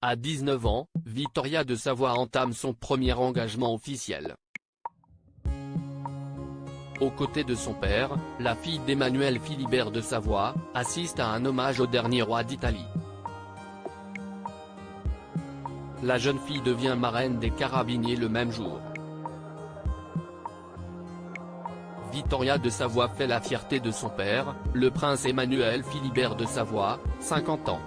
À 19 ans, Victoria de Savoie entame son premier engagement officiel. Aux côtés de son père, la fille d'Emmanuel Philibert de Savoie assiste à un hommage au dernier roi d'Italie. La jeune fille devient marraine des Carabiniers le même jour. Victoria de Savoie fait la fierté de son père, le prince Emmanuel Philibert de Savoie, 50 ans.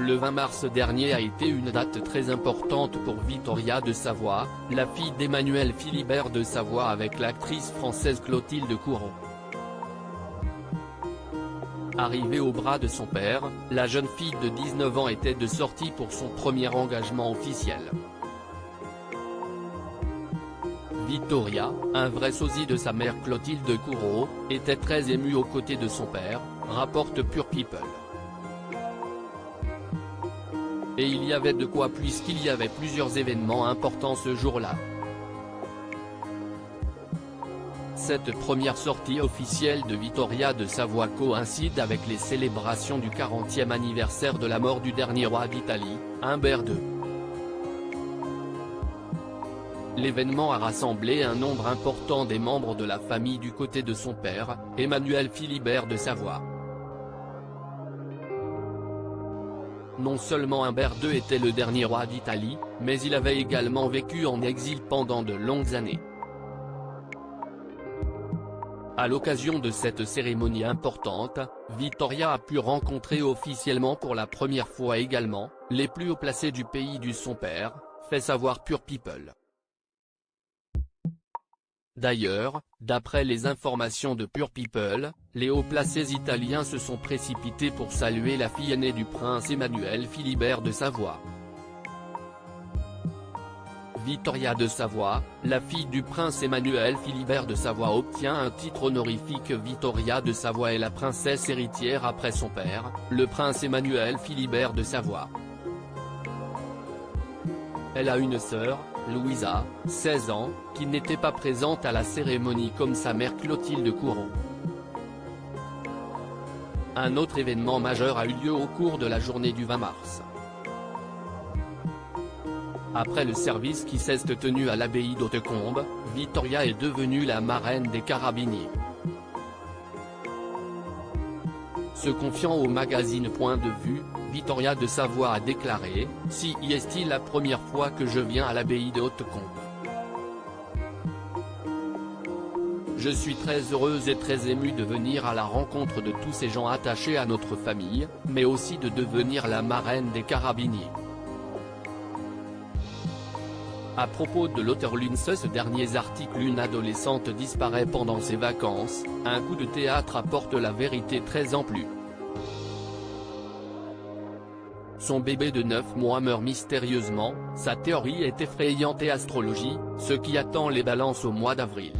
Le 20 mars dernier a été une date très importante pour Victoria de Savoie, la fille d'Emmanuel Philibert de Savoie avec l'actrice française Clotilde Courreau. Arrivée au bras de son père, la jeune fille de 19 ans était de sortie pour son premier engagement officiel. Victoria, un vrai sosie de sa mère Clotilde Courreau, était très émue aux côtés de son père, rapporte Pure People. Et il y avait de quoi puisqu'il y avait plusieurs événements importants ce jour-là. Cette première sortie officielle de Victoria de Savoie coïncide avec les célébrations du 40e anniversaire de la mort du dernier roi d'Italie, Humbert II. L'événement a rassemblé un nombre important des membres de la famille du côté de son père, Emmanuel Philibert de Savoie. Non seulement Humbert II était le dernier roi d'Italie, mais il avait également vécu en exil pendant de longues années. À l'occasion de cette cérémonie importante, Victoria a pu rencontrer officiellement pour la première fois également, les plus hauts placés du pays du son père, fait savoir Pure People. D'ailleurs, d'après les informations de Pure People, les hauts placés italiens se sont précipités pour saluer la fille aînée du prince Emmanuel Philibert de Savoie. Victoria de Savoie, la fille du prince Emmanuel Philibert de Savoie obtient un titre honorifique. Victoria de Savoie est la princesse héritière après son père, le prince Emmanuel Philibert de Savoie. Elle a une sœur, Louisa, 16 ans, qui n'était pas présente à la cérémonie comme sa mère Clotilde Courreau. Un autre événement majeur a eu lieu au cours de la journée du 20 mars. Après le service qui s'est tenu à l'abbaye d'Hautecombe, Victoria est devenue la marraine des Carabiniers. Se confiant au magazine Point de Vue, Victoria de Savoie a déclaré « Si est-il la première fois que je viens à l'abbaye de Hautecombe. Je suis très heureuse et très émue de venir à la rencontre de tous ces gens attachés à notre famille, mais aussi de devenir la marraine des Carabiniers. » À propos de l'auteur ce dernier article, une adolescente disparaît pendant ses vacances, un coup de théâtre apporte la vérité très amplue. Son bébé de 9 mois meurt mystérieusement, sa théorie est effrayante et astrologie, ce qui attend les balances au mois d'avril.